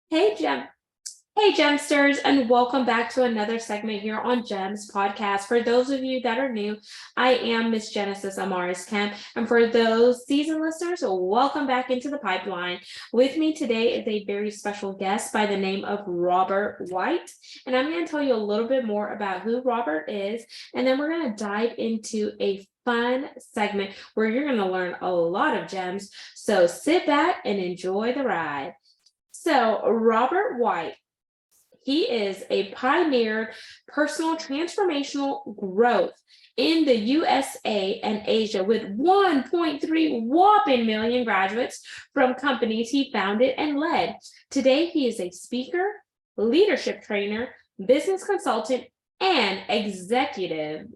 Hey, Hey, Gemsters, and welcome back to another segment here on Gems Podcast. For those of you that are new, I am Miss Genesis Amaris Kemp, and for those seasoned listeners, welcome back into the pipeline. With me today is a very special guest by the name of Robert White, and I'm going to tell you a little bit more about who Robert is, and then we're going to dive into a fun segment where you're going to learn a lot of gems. So sit back and enjoy the ride. So, Robert White, he is a pioneer personal transformational growth in the USA and Asia with 1.3 whopping million graduates from companies he founded and led. Today, he is a speaker, leadership trainer, business consultant, and executive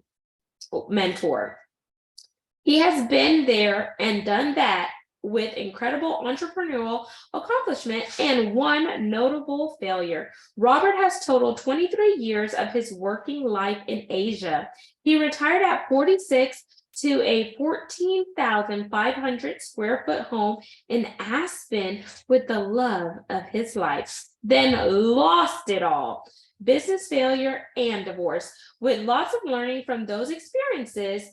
mentor. He has been there and done that with incredible entrepreneurial accomplishment and one notable failure. Robert has totaled 23 years of his working life in Asia. He retired at 46 to a 14,500 square foot home in Aspen with the love of his life, then lost it all. Business failure and divorce. With lots of learning from those experiences,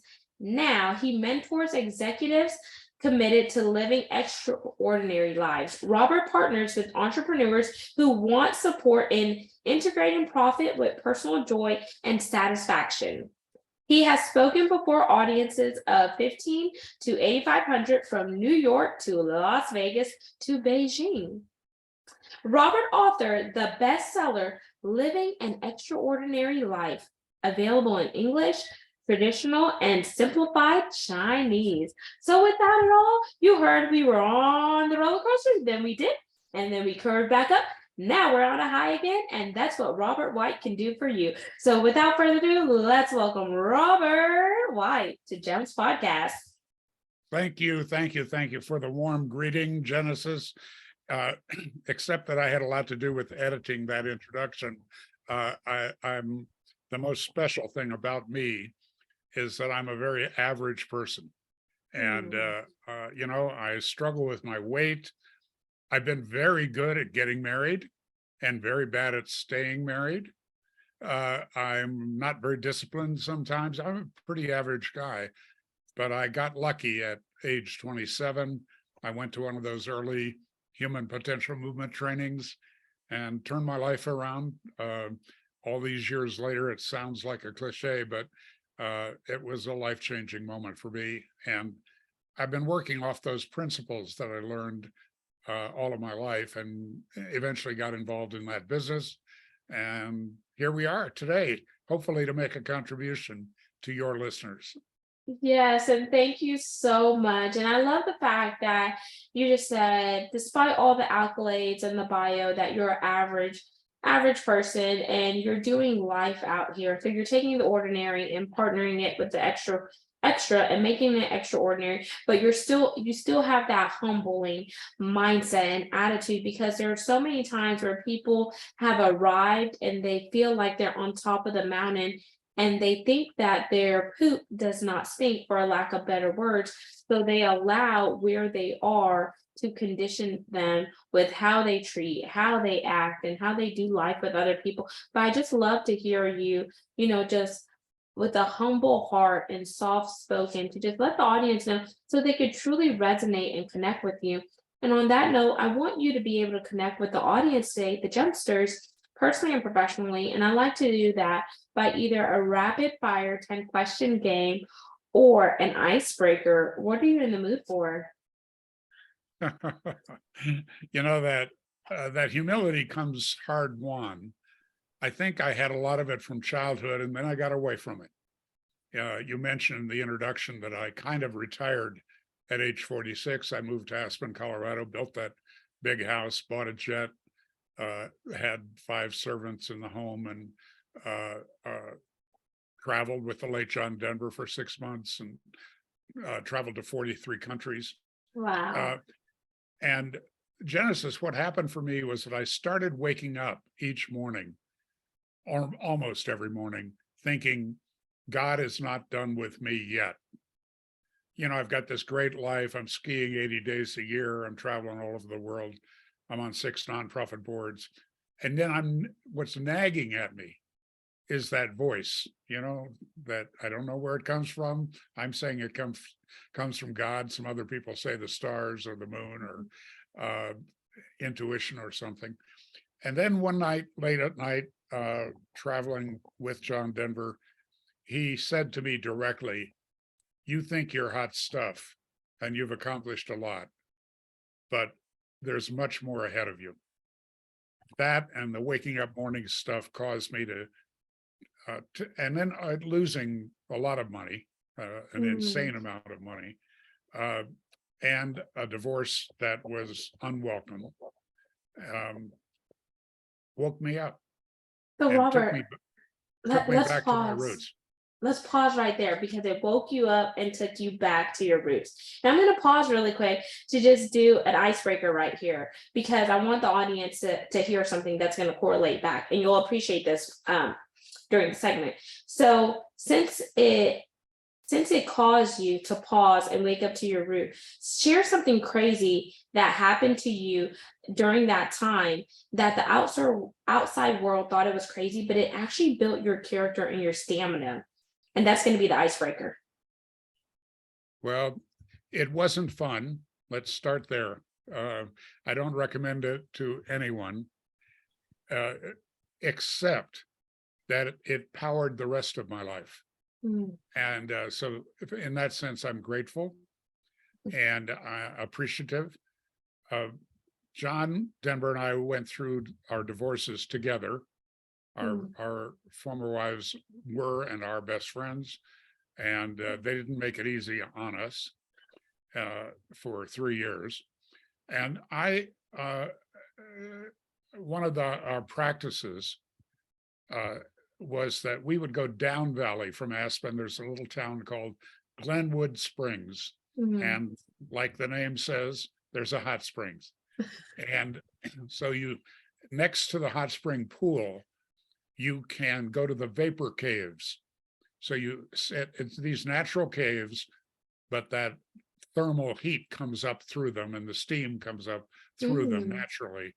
now he mentors executives committed to living extraordinary lives. Robert partners with entrepreneurs who want support in integrating profit with personal joy and satisfaction. He has spoken before audiences of 15 to 8,500 from New York to Las Vegas to Beijing. Robert authored the bestseller Living an Extraordinary Life, available in English, traditional, and simplified Chinese. So with that at all, you heard we were on the roller coaster, then we did, and then we curved back up. Now we're on a high again, and that's what Robert White can do for you. So without further ado, let's welcome Robert White to Gems Podcast. Thank you for the warm greeting, Genesis. Except that I had a lot to do with editing that introduction. I'm the most special thing about me is that I'm a very average person. And, I struggle with my weight. I've been very good at getting married and very bad at staying married. I'm not very disciplined sometimes. I'm a pretty average guy, but I got lucky at age 27. I went to one of those early human potential movement trainings and turned my life around. All these years later, it sounds like a cliche, but it was a life-changing moment for me. And I've been working off those principles that I learned all of my life and eventually got involved in that business. And here we are today, hopefully to make a contribution to your listeners. Yes, and thank you so much. And I love the fact that you just said, despite all the accolades and the bio, that you're an average person and you're doing life out here. So you're taking the ordinary and partnering it with the extra and making it extraordinary, but you still have that humbling mindset and attitude, because there are so many times where people have arrived and they feel like they're on top of the mountain and they think that their poop does not stink, for a lack of better words. So they allow where they are to condition them with how they treat, how they act, and how they do life with other people. But I just love to hear you, just with a humble heart and soft spoken, to just let the audience know so they could truly resonate and connect with you. And on that note, I want you to be able to connect with the audience today, the Gemsters, personally and professionally. And I like to do that by either a rapid fire 10-question game or an icebreaker. What are you in the mood for? That humility comes hard won. I think I had a lot of it from childhood, and then I got away from it. You mentioned in the introduction that I kind of retired at age 46. I moved to Aspen, Colorado, built that big house, bought a jet, had 5 servants in the home, and traveled with the late John Denver for 6 months, and traveled to 43 countries. Wow. And Genesis, what happened for me was that I started waking up each morning, or almost every morning, thinking, God is not done with me yet. I've got this great life. I'm skiing 80 days a year. I'm traveling all over the world. I'm on 6 nonprofit boards. And then what's nagging at me is that voice, that I don't know where it comes from. I'm saying it comes from God. Some other people say the stars or the moon or intuition or something. And then one night, late at night, traveling with John Denver, he said to me directly, "You think you're hot stuff and you've accomplished a lot, but there's much more ahead of you." That and the waking up morning stuff caused me and then losing a lot of money, an insane amount of money, uh, and a divorce that was unwelcome, woke me up So and took Robert, me took me let's back to my pause. roots. Let's pause right there because it woke you up and took you back to your roots. Now I'm going to pause really quick to just do an icebreaker right here because I want the audience to hear something that's going to correlate back, and you'll appreciate this during the segment. So since it caused you to pause and wake up to your root, share something crazy that happened to you during that time that the outside world thought it was crazy, but it actually built your character and your stamina. And that's going to be the icebreaker. Well, it wasn't fun. Let's start there. I don't recommend it to anyone, except that it powered the rest of my life. And so in that sense, I'm grateful and appreciative. John Denver and I went through our divorces together. Our former wives were and are best friends, and they didn't make it easy on us for 3 years. And one of our practices was that we would go down valley from Aspen. There's a little town called Glenwood Springs. And like the name says, there's a hot springs. And so next to the hot spring pool, you can go to the vapor caves. So it's these natural caves, but that thermal heat comes up through them and the steam comes up through them naturally.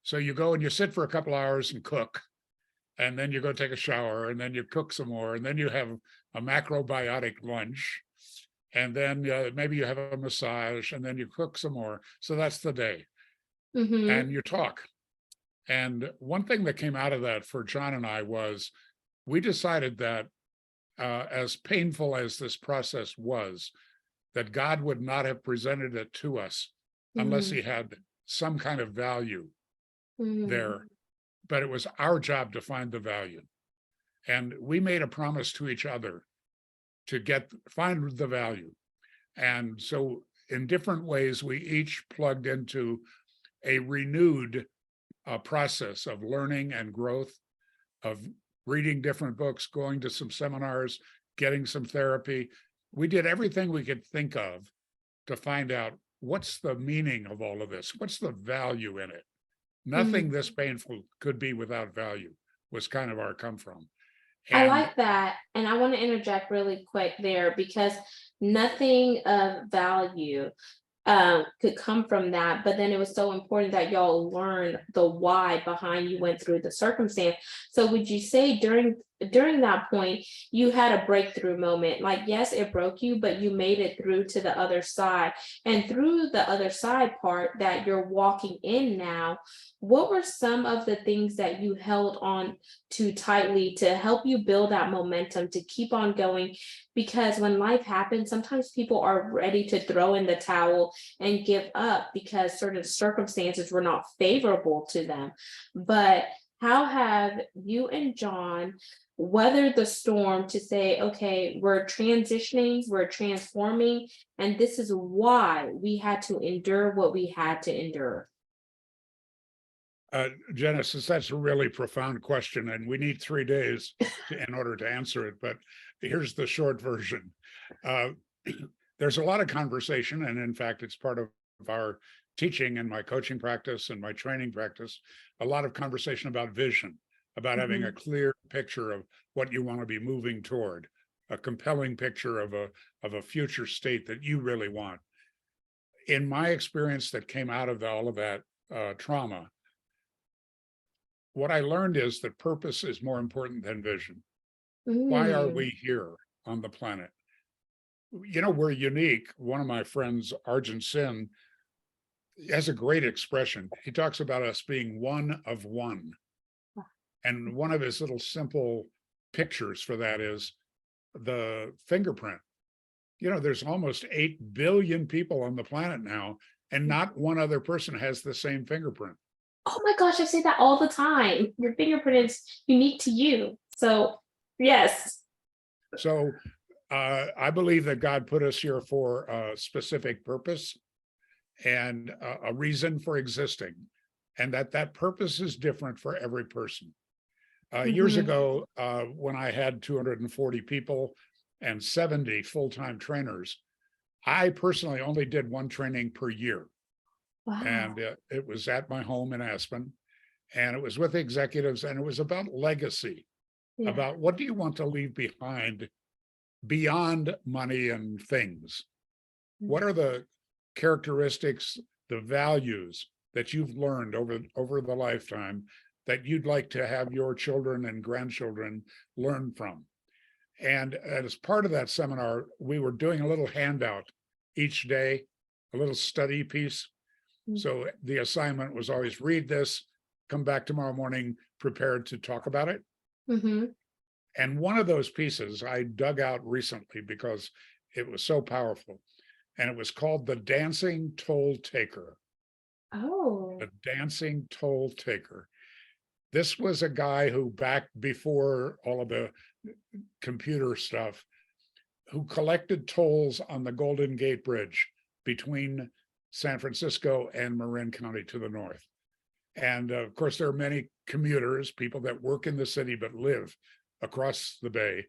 So you go and you sit for a couple hours and cook, and then you go take a shower, and then you cook some more, and then you have a macrobiotic lunch, and then maybe you have a massage, and then you cook some more. So that's the day. And you talk. And one thing that came out of that for John and I was we decided that as painful as this process was, that God would not have presented it to us unless he had some kind of value there. But it was our job to find the value. And we made a promise to each other to find the value. And so in different ways, we each plugged into a renewed process of learning and growth, of reading different books, going to some seminars, getting some therapy. We did everything we could think of to find out what's the meaning of all of this? What's the value in it? Nothing this painful could be without value was kind of our come from. I like that. And I want to interject really quick there because nothing of value could come from that. But then it was so important that y'all learned the why behind you went through the circumstance. So would you say during that point, you had a breakthrough moment? Like, yes, it broke you, but you made it through to the other side. And through the other side part that you're walking in now, what were some of the things that you held on to tightly to help you build that momentum to keep on going? Because when life happens, sometimes people are ready to throw in the towel and give up because certain circumstances were not favorable to them. But how have you and John weathered the storm to say, okay, we're transitioning, we're transforming, and this is why we had to endure what we had to endure? Genesis, that's a really profound question, and we need 3 days in order to answer it. But here's the short version. There's a lot of conversation, and in fact, it's part of our teaching and my coaching practice and my training practice, a lot of conversation about vision, about having a clear picture of what you want to be moving toward, a compelling picture of a future state that you really want. In my experience that came out of all of that trauma, what I learned is that purpose is more important than vision. Why are Mm. we here on the planet? We're unique. One of my friends, Arjun Sin, has a great expression. He talks about us being one of one. And one of his little simple pictures for that is the fingerprint. There's almost 8 billion people on the planet now, and not one other person has the same fingerprint. Oh my gosh, I say that all the time. Your fingerprint is unique to you. So, yes. So I believe that God put us here for a specific purpose and a reason for existing, and that purpose is different for every person. Years Mhm. ago, when I had 240 people and 70 full-time trainers, I personally only did one training per year. Wow. And it was at my home in Aspen, and it was with executives, and it was about legacy, Yeah. about what do you want to leave behind beyond money and things? What are the characteristics, the values that you've learned over the lifetime that you'd like to have your children and grandchildren learn from? And as part of that seminar, we were doing a little handout each day, a little study piece. Mm. So the assignment was always read this, come back tomorrow morning prepared to talk about it. Mhm. And one of those pieces I dug out recently because it was so powerful. And it was called The Dancing Toll Taker. Oh. The Dancing Toll Taker. This was a guy who, back before all of the computer stuff, who collected tolls on the Golden Gate Bridge between San Francisco and Marin County to the north. And of course, there are many commuters, people that work in the city but live across the bay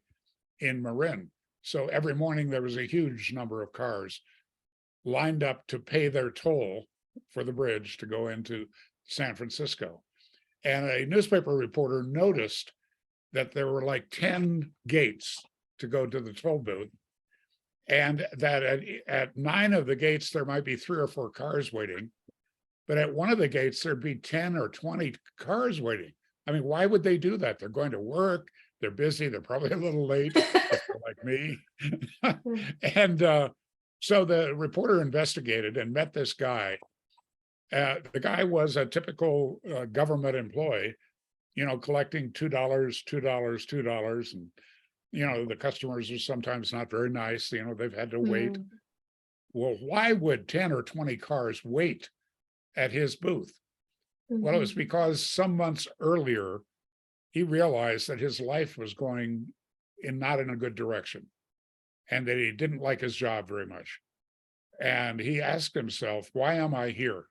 in Marin. So every morning there was a huge number of cars lined up to pay their toll for the bridge to go into San Francisco. And a newspaper reporter noticed that there were like 10 gates to go to the toll booth, and that at 9 of the gates, there might be 3 or 4 cars waiting. But at one of the gates, there'd be 10 or 20 cars waiting. I mean, why would they do that? They're going to work, they're busy, they're probably a little late if they're like me. And so the reporter investigated and met this guy. The guy was a typical government employee, collecting $2, $2, $2. And, the customers are sometimes not very nice. They've had to wait. Mm. Well, why would 10 or 20 cars wait at his booth? Well, it was Mhm. because some months earlier, he realized that his life was going not in a good direction, and that he didn't like his job very much. And he asked himself, why am I here?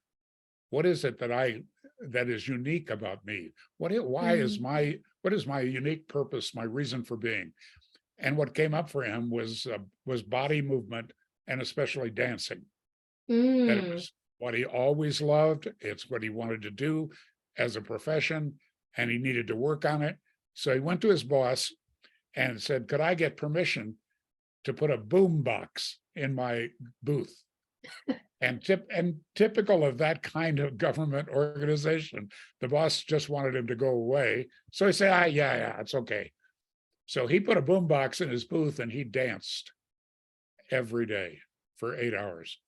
What is it that is unique about me? What is Mm. my unique purpose, my reason for being? And what came up for him was body movement, and especially dancing. That it Mm. was what he always loved. It's what he wanted to do as a profession, and he needed to work on it. So he went to his boss and said, could I get permission to put a boom box in my booth? And typical of that kind of government organization, the boss just wanted him to go away. So he said, yeah, it's okay. So he put a boom box in his booth and he danced every day for 8 hours.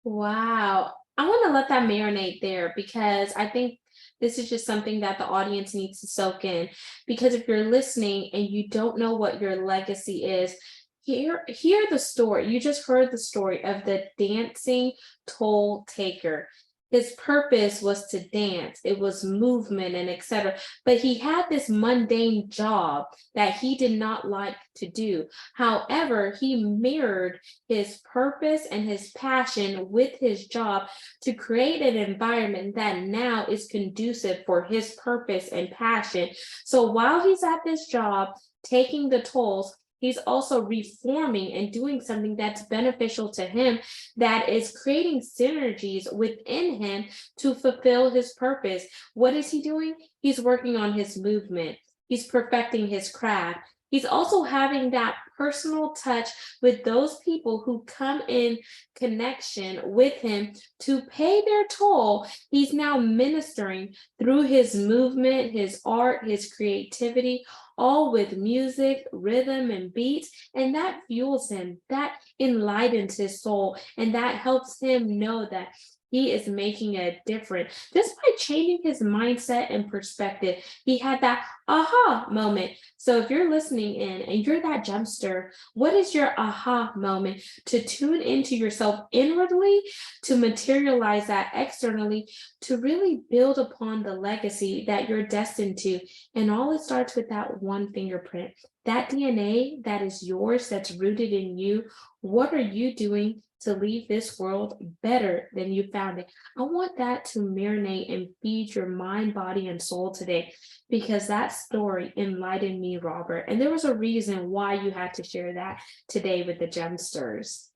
Wow. I want to let that marinate there because I think this is just something that the audience needs to soak in. Because if you're listening and you don't know what your legacy is, hear the story. You just heard the story of the dancing toll taker. His purpose was to dance, it was movement and etc. But he had this mundane job that he did not like to do. However, he mirrored his purpose and his passion with his job to create an environment that now is conducive for his purpose and passion. So while he's at this job, taking the tolls, he's also reforming and doing something that's beneficial to him, that is creating synergies within him to fulfill his purpose. What is he doing? He's working on his movement. He's perfecting his craft. He's also having that personal touch with those people who come in connection with him to pay their toll. He's now ministering through his movement, his art, his creativity, all with music, rhythm, and beats. And that fuels him, that enlightens his soul, and that helps him know that he is making a difference just by changing his mindset and perspective. He had that aha moment. So if you're listening in and you're that Gemster, what is your aha moment to tune into yourself inwardly, to materialize that externally, to really build upon the legacy that you're destined to? And all it starts with that one fingerprint, that DNA that is yours, that's rooted in you. What are you doing to leave this world better than you found it? I want that to marinate and feed your mind, body, and soul today, because that story enlightened me, Robert. And there was a reason why you had to share that today with the Gemsters.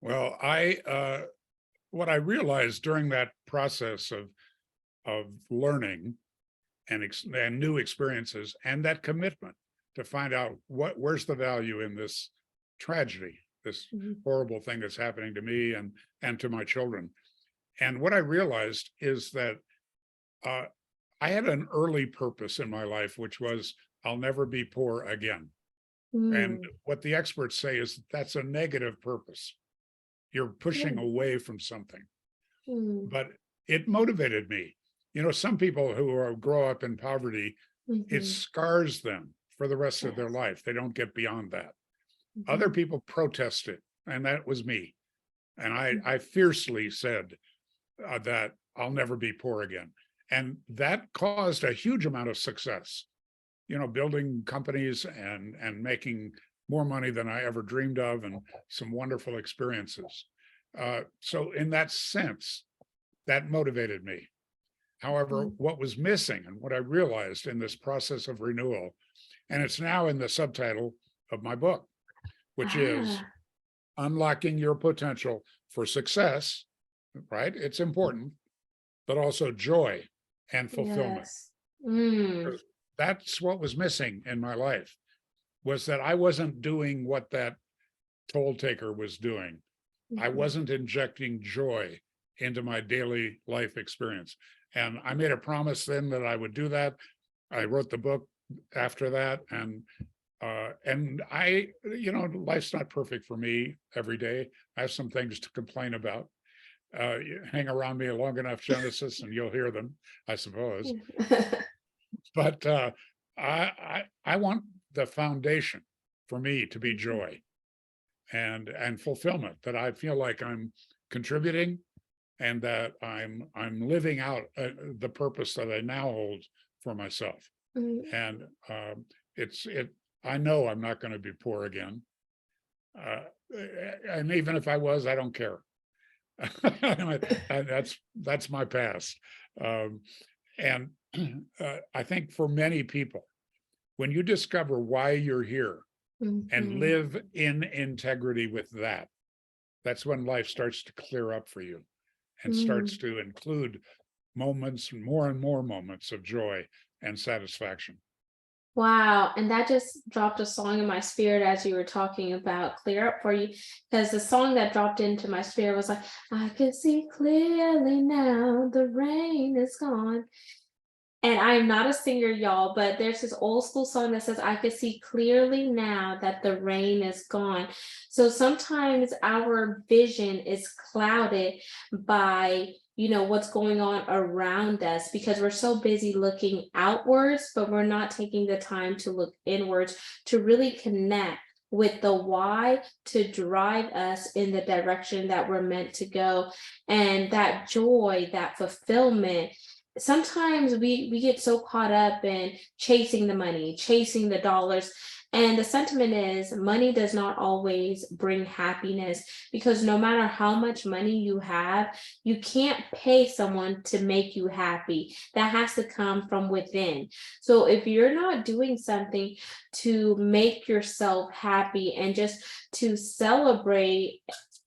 Well, what I realized during that process of learning and new experiences and that commitment to find out where's the value in this tragedy, this horrible thing that's happening to me and to my children. And what I realized is that I had an early purpose in my life, which was I'll never be poor again. And what the experts say is that's a negative purpose. You're pushing away from something. But it motivated me. You know, some people who grow up in poverty, it scars them for the rest of their life. They don't get beyond that. Other people protest it, and that was me. And I fiercely said that I'll never be poor again. And that caused a huge amount of success, you know, building companies and making more money than I ever dreamed of, and some wonderful experiences. So in that sense, that motivated me. However, what was missing and what I realized in this process of renewal, and it's now in the subtitle of my book, which is unlocking your potential for success, right? It's important, but also joy and fulfillment. Yes. That's what was missing in my life, was that I wasn't doing what that toll taker was doing. I wasn't injecting joy into my daily life experience. And I made a promise then that I would do that. I wrote the book after that. And I, you know, life's not perfect for me every day. I have some things to complain about. Hang around me long enough, Genesis, and you'll hear them, I suppose. But I want the foundation for me to be joy and fulfillment, that I feel like I'm contributing and that I'm living out the purpose that I now hold for myself. And I know I'm not going to be poor again. And even if I was, I don't care. That's my past. And I think for many people, when you discover why you're here and live in integrity with that, that's when life starts to clear up for you and starts to include moments, more and more moments of joy and satisfaction. Wow. And that just dropped a song in my spirit as you were talking about clear up for you. Because the song that dropped into my spirit was like, I can see clearly now, the rain is gone. And I'm not a singer, y'all, but there's this old school song that says, I can see clearly now that the rain is gone. So sometimes our vision is clouded by, you know, what's going on around us, because we're so busy looking outwards, but we're not taking the time to look inwards to really connect with the why to drive us in the direction that we're meant to go. And that joy, that fulfillment, sometimes we get so caught up in chasing the money, chasing the dollars. And the sentiment is money does not always bring happiness, because no matter how much money you have, you can't pay someone to make you happy. That has to come from within. So if you're not doing something to make yourself happy and just to celebrate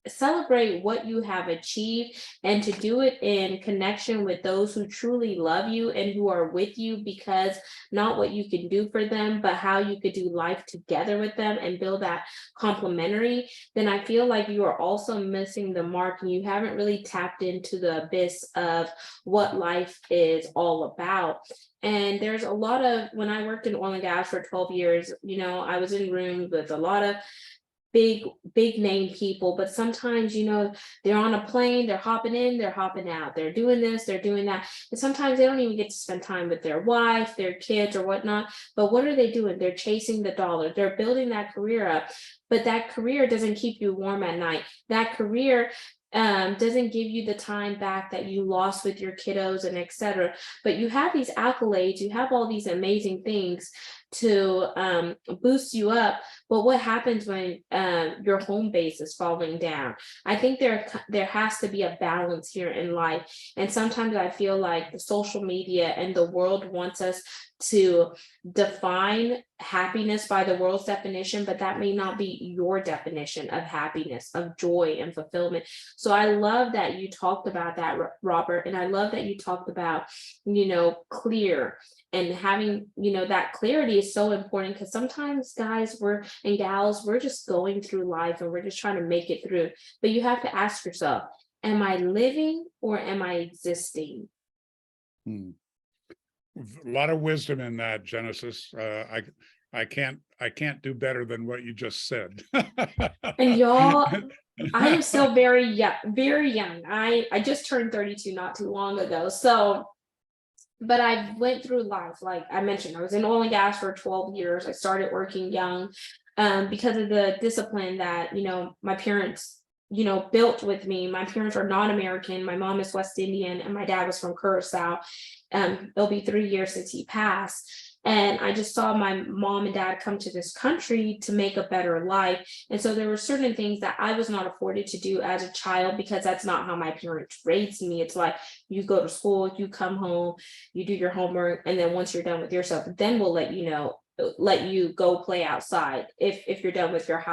celebrate what you have achieved, and to do it in connection with those who truly love you and who are with you, because not what you can do for them, but how you could do life together with them and build that complementary, then I feel like you are also missing the mark, and you haven't really tapped into the abyss of what life is all about. And there's a lot of, when I worked in oil and gas for 12 years, I was in rooms with a lot of big name people, but sometimes, they're on a plane, they're hopping in, they're hopping out, they're doing this, they're doing that, and sometimes they don't even get to spend time with their wife, their kids, or whatnot. But what are they doing? They're chasing the dollar, they're building that career up, but that career doesn't keep you warm at night. That career doesn't give you the time back that you lost with your kiddos and etc. But you have these accolades, you have all these amazing things to boost you up, but what happens when your home base is falling down? I think there has to be a balance here in life, and sometimes I feel like the social media and the world wants us to define happiness by the world's definition, but that may not be your definition of happiness, of joy and fulfillment. So I love that you talked about that, Robert, and I love that you talked about, clear, and having, that clarity is so important, because sometimes guys and gals, we're just going through life and we're just trying to make it through. But you have to ask yourself, am I living or am I existing? Hmm. A lot of wisdom in that, Genesis. I can't do better than what you just said. And y'all, I am still very young, very young. I just turned 32 not too long ago. So, but I went through life, like I mentioned, I was in oil and gas for 12 years. I started working young because of the discipline that, my parents, built with me. My parents are non-American. My mom is West Indian and my dad was from Curacao. It'll be 3 years since he passed. And I just saw my mom and dad come to this country to make a better life. And so there were certain things that I was not afforded to do as a child, because that's not how my parents raised me. It's like, you go to school, you come home, you do your homework, and then once you're done with your stuff, then we'll let you go play outside if you're done with your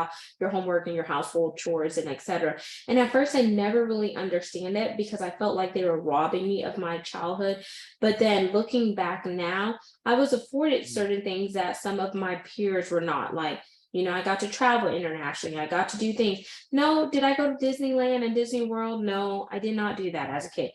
homework and your household chores and etc. And at first I never really understand it, because I felt like they were robbing me of my childhood. But then looking back now, I was afforded certain things that some of my peers were not. Like, I got to travel internationally, I got to do things. No, did I go to Disneyland and Disney World? No, I did not do that as a kid.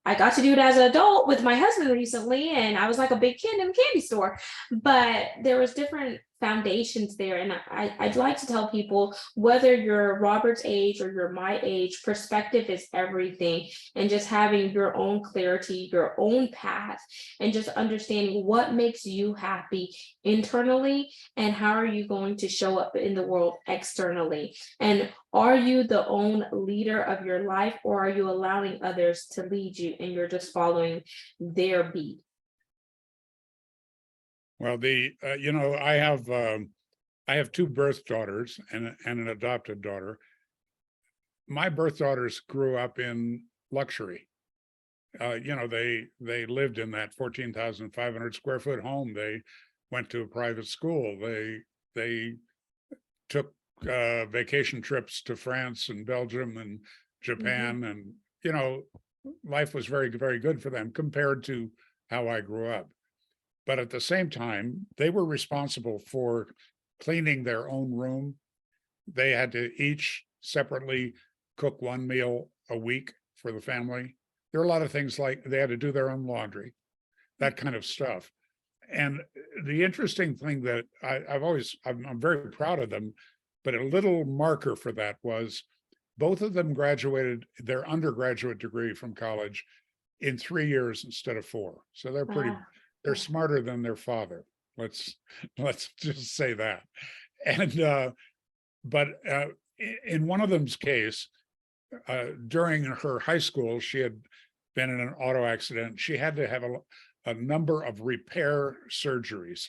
I got to do it as an adult with my husband recently, and I was like a big kid in a candy store. But there was different foundations there, and I'd like to tell people, whether you're Robert's age or you're my age, perspective is everything. And just having your own clarity, your own path, and just understanding what makes you happy internally, and how are you going to show up in the world externally. And are you the own leader of your life, or are you allowing others to lead you and you're just following their beat? Well, I have two birth daughters and an adopted daughter. My birth daughters grew up in luxury. They lived in that 14,500 square foot home. They went to a private school. They took vacation trips to France and Belgium and Japan, and life was very, very good for them compared to how I grew up. But at the same time, they were responsible for cleaning their own room. They had to each separately cook one meal a week for the family. There are a lot of things, like they had to do their own laundry, that kind of stuff. And the interesting thing that I'm very proud of them, but a little marker for that was both of them graduated their undergraduate degree from college in 3 years instead of 4. So they're smarter than their father. Let's just say that. And but in one of them's case, during her high school, she had been in an auto accident. She had to have a number of repair surgeries,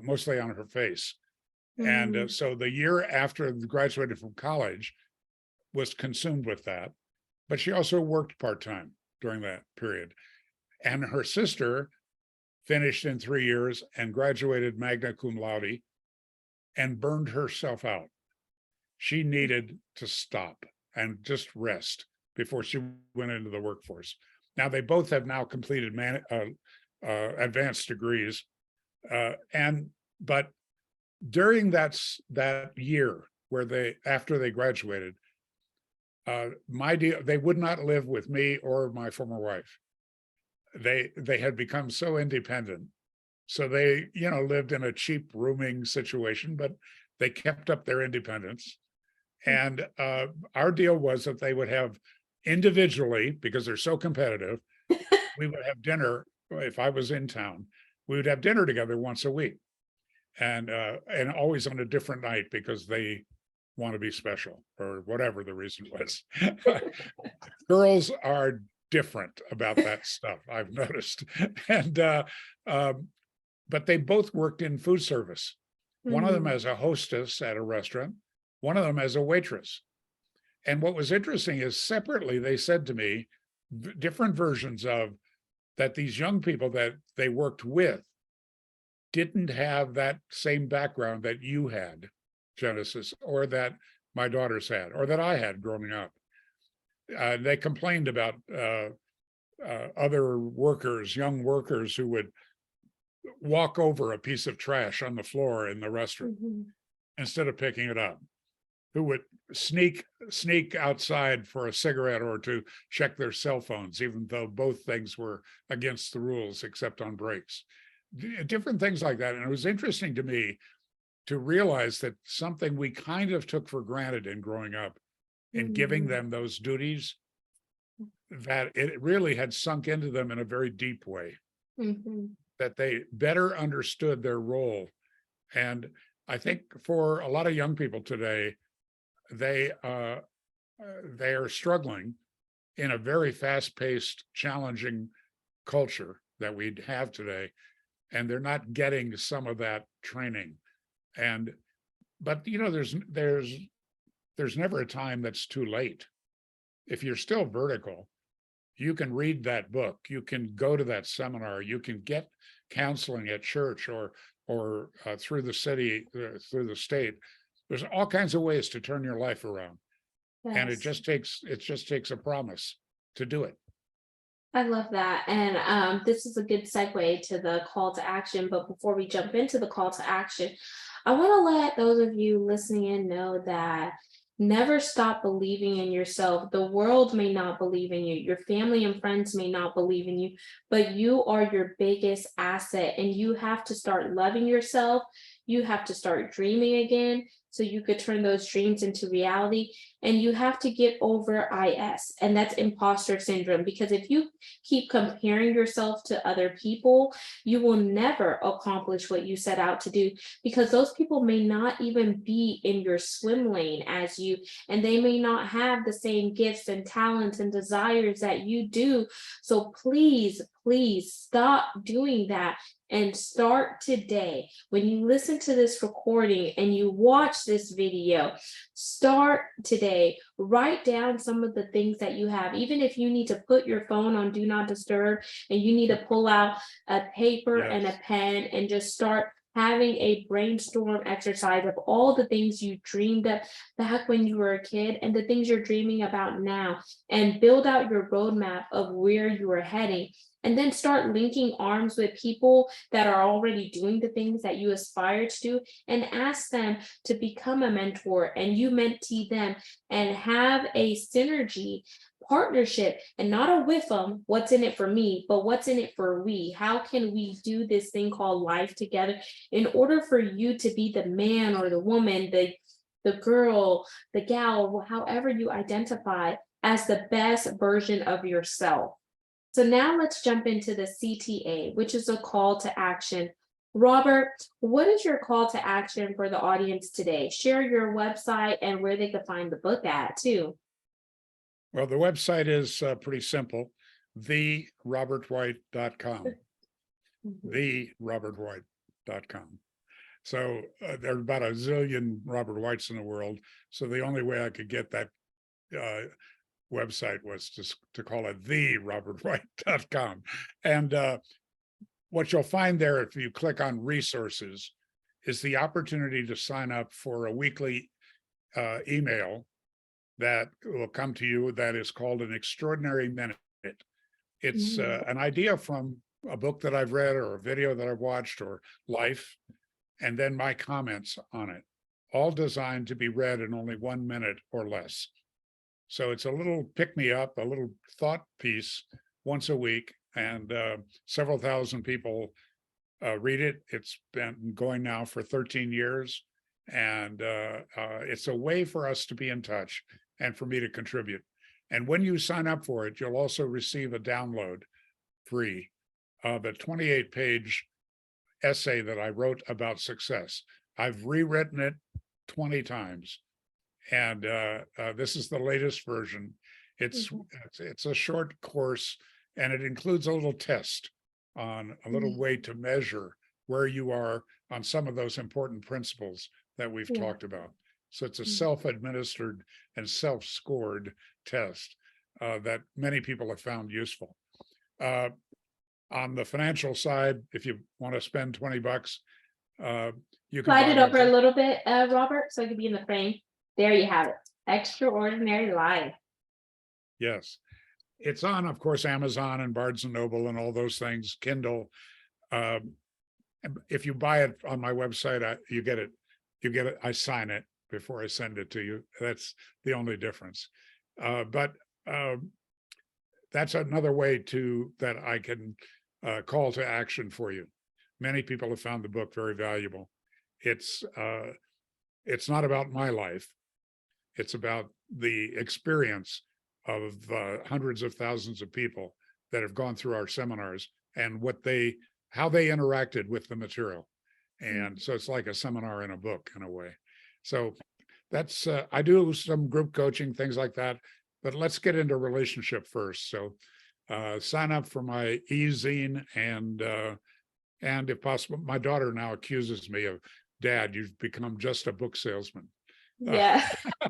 mostly on her face. And so the year after graduated from college was consumed with that. But she also worked part-time during that period. And her sister finished in 3 years and graduated magna cum laude and burned herself out. She needed to stop. and just rest before she went into the workforce. Now, they both have now completed advanced degrees. But during that year where after they graduated, they would not live with me or my former wife. They had become so independent. So they, lived in a cheap rooming situation, but they kept up their independence. And our deal was that they would have individually, because they're so competitive, we would have dinner if I was in town. We would have dinner together once a week, and always on a different night because they want to be special or whatever the reason was. Girls are different about that stuff, I've noticed. And but they both worked in food service. One of them as a hostess at a restaurant, one of them as a waitress. And what was interesting is separately, they said to me, different versions of that these young people that they worked with didn't have that same background that you had, Genesis, or that my daughters had, or that I had growing up. They complained about other workers, young workers who would walk over a piece of trash on the floor in the restaurant instead of picking it up, who would sneak outside for a cigarette or to check their cell phones, even though both things were against the rules except on breaks. Different things like that. And it was interesting to me to realize that something we kind of took for granted in growing up, in giving them those duties, that it really had sunk into them in a very deep way, that they better understood their role. And I think for a lot of young people today, they are struggling in a very fast-paced, challenging culture that we have today, and they're not getting some of that training. But there's never a time that's too late. If you're still vertical, you can read that book, you can go to that seminar, you can get counseling at church or through the city, through the state. There's all kinds of ways to turn your life around. Yes. And it just takes a promise to do it. I love that. And this is a good segue to the call to action. But before we jump into the call to action, I want to let those of you listening in know that never stop believing in yourself. The world may not believe in you. Your family and friends may not believe in you, but you are your biggest asset, and you have to start loving yourself. You have to start dreaming again so you could turn those dreams into reality. And you have to get over IS, and that's imposter syndrome, because if you keep comparing yourself to other people, you will never accomplish what you set out to do, because those people may not even be in your swim lane as you, and they may not have the same gifts and talents and desires that you do. So please stop doing that. And start today. When you listen to this recording and you watch this video, start today. Write down some of the things that you have. Even if you need to put your phone on do not disturb and you need to pull out a paper and a pen and just start having a brainstorm exercise of all the things you dreamed of back when you were a kid and the things you're dreaming about now, and build out your roadmap of where you are heading. And then start linking arms with people that are already doing the things that you aspire to do, and ask them to become a mentor, and you mentee them, and have a synergy partnership, and not a with them, what's in it for me, but what's in it for we. How can we do this thing called life together in order for you to be the man or the woman, the girl, the gal, however you identify, as the best version of yourself. So now let's jump into the CTA, which is a call to action. Robert, what is your call to action for the audience today? Share your website and where they can find the book at too. Well, the website is pretty simple, therobertwhite.com, therobertwhite.com. So there are about a zillion Robert Whites in the world. So the only way I could get that website was to call it therobertwhite.com. And what you'll find there, if you click on resources, is the opportunity to sign up for a weekly email that will come to you that is called An Extraordinary Minute. It's an idea from a book that I've read or a video that I've watched or life, and then my comments on it, all designed to be read in only 1 minute or less. So it's a little pick-me-up, a little thought piece once a week, and several thousand people read it. It's been going now for 13 years, and it's a way for us to be in touch and for me to contribute. And when you sign up for it, you'll also receive a download free of a 28-page essay that I wrote about success. I've rewritten it 20 times, and this is the latest version. It's a short course, and it includes a little test on a little way to measure where you are on some of those important principles that we've talked about. So it's a self-administered and self-scored test that many people have found useful. On the financial side, if you want to spend $20, you can slide it over a little bit, Robert, so it could be in the frame. There you have it. Extraordinary Life. Yes. It's on, of course, Amazon and Barnes and Noble and all those things, Kindle. If you buy it on my website, you get it. I sign it before I send it to you. That's the only difference. But that's another way that I can call to action for you. Many people have found the book very valuable. It's not about my life. It's about the experience of hundreds of thousands of people that have gone through our seminars and how they interacted with the material. And so it's like a seminar in a book in a way. So that's, I do some group coaching, things like that, but let's get into relationship first. So sign up for my e-zine, and if possible, my daughter now accuses me of, Dad, you've become just a book salesman. Yeah.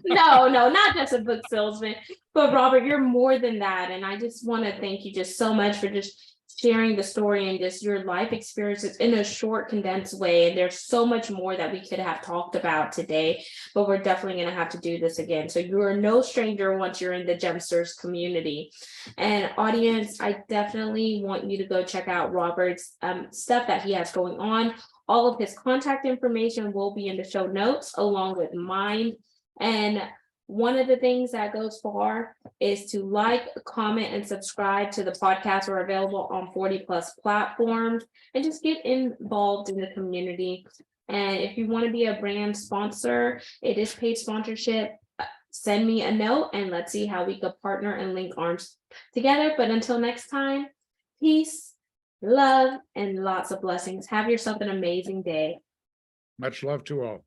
No, not just a book salesman, but Robert, you're more than that. And I just want to thank you just so much for just sharing the story and just your life experiences in a short, condensed way. And there's so much more that we could have talked about today, but we're definitely going to have to do this again. So you are no stranger once you're in the Gemsters community. And audience, I definitely want you to go check out Robert's stuff that he has going on. All of his contact information will be in the show notes along with mine. And one of the things that goes far is to like, comment, and subscribe to the podcast. We're available on 40+ platforms, and just get involved in the community. And if you want to be a brand sponsor, it is paid sponsorship. Send me a note and let's see how we could partner and link arms together. But until next time, peace, love, and lots of blessings. Have yourself an amazing day. Much love to all.